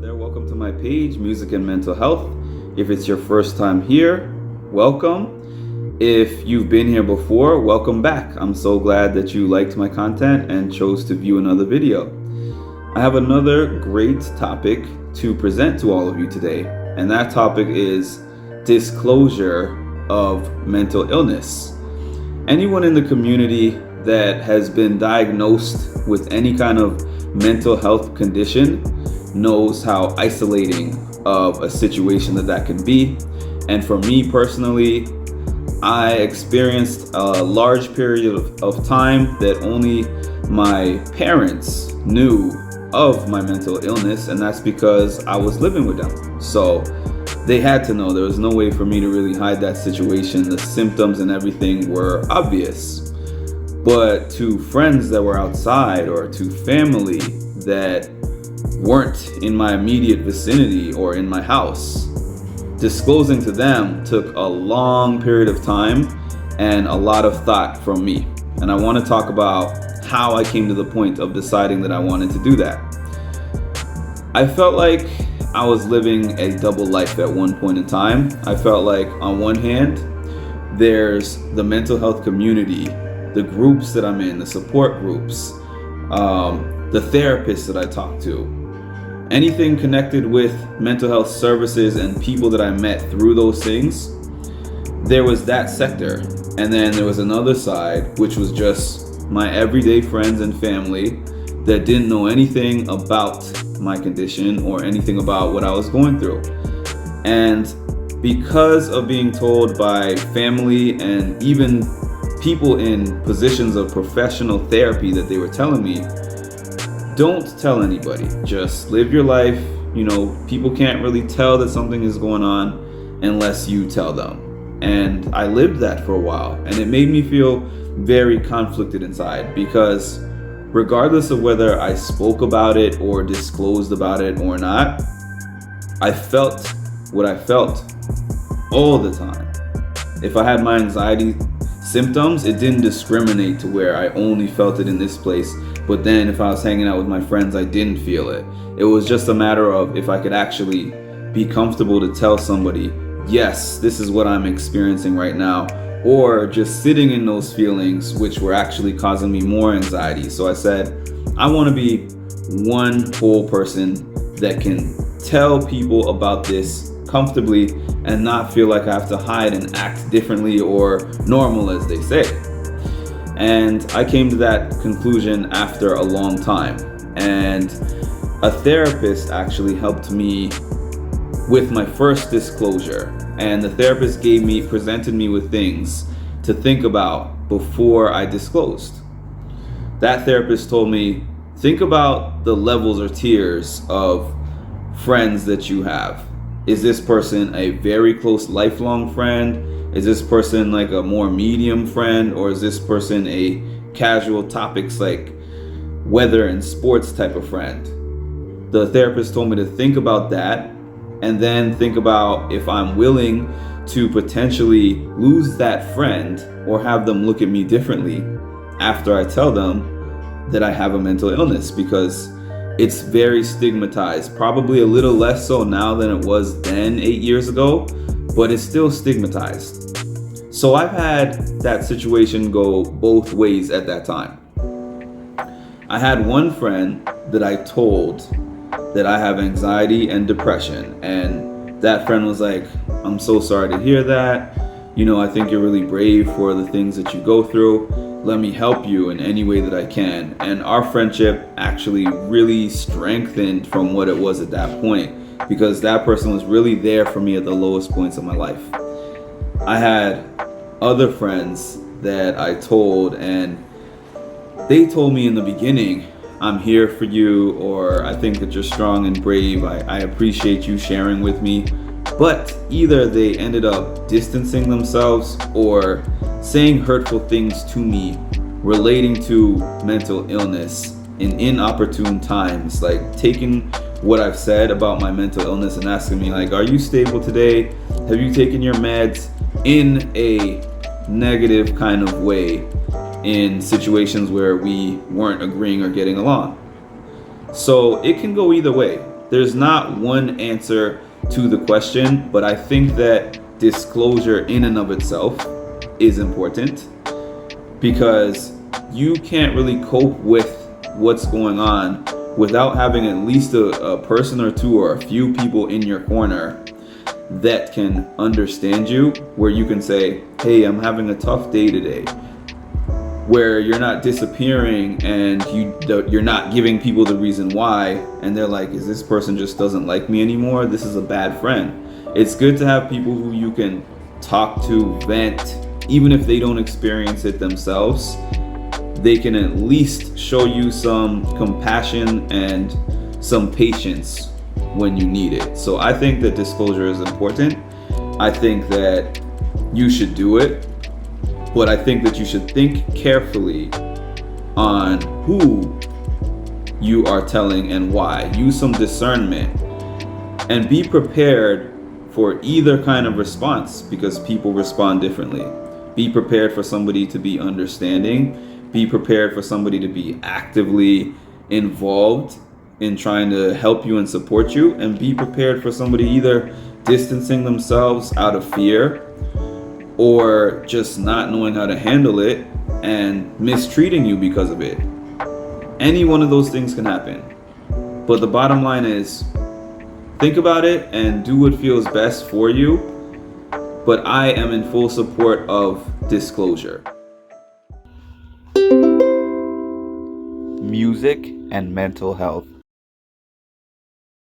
there, welcome to my page, Music and Mental Health. If it's your first time here, welcome. If you've been here before, welcome back. I'm so glad that you liked my content and chose to view another video. I have another great topic to present to all of you today, and that topic is disclosure of mental illness. Anyone in the community that has been diagnosed with any kind of mental health condition knows how isolating of a situation that can be. And for me personally, I experienced a large period of time that only my parents knew of my mental illness, and that's because I was living with them. So they had to know. There was no way for me to really hide that situation. The symptoms and everything were obvious. But to friends that were outside or to family that weren't in my immediate vicinity or in my house, disclosing to them took a long period of time and a lot of thought from me. And I want to talk about how I came to the point of deciding that I wanted to do that. I felt like I was living a double life at one point in time. I felt like on one hand, there's the mental health community, the groups that I'm in, the support groups, the therapists that I talk to, anything connected with mental health services and people that I met through those things. There was that sector. And then there was another side, which was just my everyday friends and family that didn't know anything about my condition or anything about what I was going through. And because of being told by family and even people in positions of professional therapy that they were telling me, don't tell anybody, just live your life. You know, people can't really tell that something is going on unless you tell them. And I lived that for a while, and it made me feel very conflicted inside, because regardless of whether I spoke about it or disclosed about it or not, I felt what I felt all the time. If I had my anxiety symptoms, it didn't discriminate to where I only felt it in this place, but then if I was hanging out with my friends, I didn't feel it. It was just a matter of if I could actually be comfortable to tell somebody, yes, this is what I'm experiencing right now, or just sitting in those feelings which were actually causing me more anxiety. So I said, I want to be one whole person that can tell people about this comfortably and not feel like I have to hide and act differently or normal, as they say. And I came to that conclusion after a long time. And a therapist actually helped me with my first disclosure. And the therapist presented me with things to think about before I disclosed. That therapist told me, think about the levels or tiers of friends that you have. Is this person a very close lifelong friend? Is this person like a more medium friend? Or is this person a casual topics like weather and sports type of friend? The therapist told me to think about that, and then think about if I'm willing to potentially lose that friend or have them look at me differently after I tell them that I have a mental illness, because it's very stigmatized. Probably a little less so now than it was then 8 years ago, but it's still stigmatized. So I've had that situation go both ways at that time. I had one friend that I told that I have anxiety and depression, and that friend was like, I'm so sorry to hear that. You know, I think you're really brave for the things that you go through. Let me help you in any way that I can. And our friendship actually really strengthened from what it was at that point, because that person was really there for me at the lowest points of my life. I had other friends that I told, and they told me in the beginning, I'm here for you, or I think that you're strong and brave. I appreciate you sharing with me. But either they ended up distancing themselves or saying hurtful things to me relating to mental illness in inopportune times, like taking what I've said about my mental illness and asking me like, are you stable today? Have you taken your meds? In a negative kind of way, in situations where we weren't agreeing or getting along. So it can go either way. there's not one answer to the question, but I think that disclosure in and of itself is important, because you can't really cope with what's going on without having at least a person or two or a few people in your corner that can understand you, where you can say, hey, I'm having a tough day today, where you're not disappearing and you're not giving people the reason why, and they're like, is this person just doesn't like me anymore? This is a bad friend. It's good to have people who you can talk to, vent, even if they don't experience it themselves. They can at least show you some compassion and some patience when you need it. So I think that disclosure is important. I think that you should do it, but I think that you should think carefully on who you are telling and why. Use some discernment and be prepared for either kind of response, because people respond differently. Be prepared for somebody to be understanding. Be prepared for somebody to be actively involved in trying to help you and support you, and be prepared for somebody either distancing themselves out of fear or just not knowing how to handle it and mistreating you because of it. Any one of those things can happen. But the bottom line is, think about it and do what feels best for you. But I am in full support of disclosure. Music and mental health.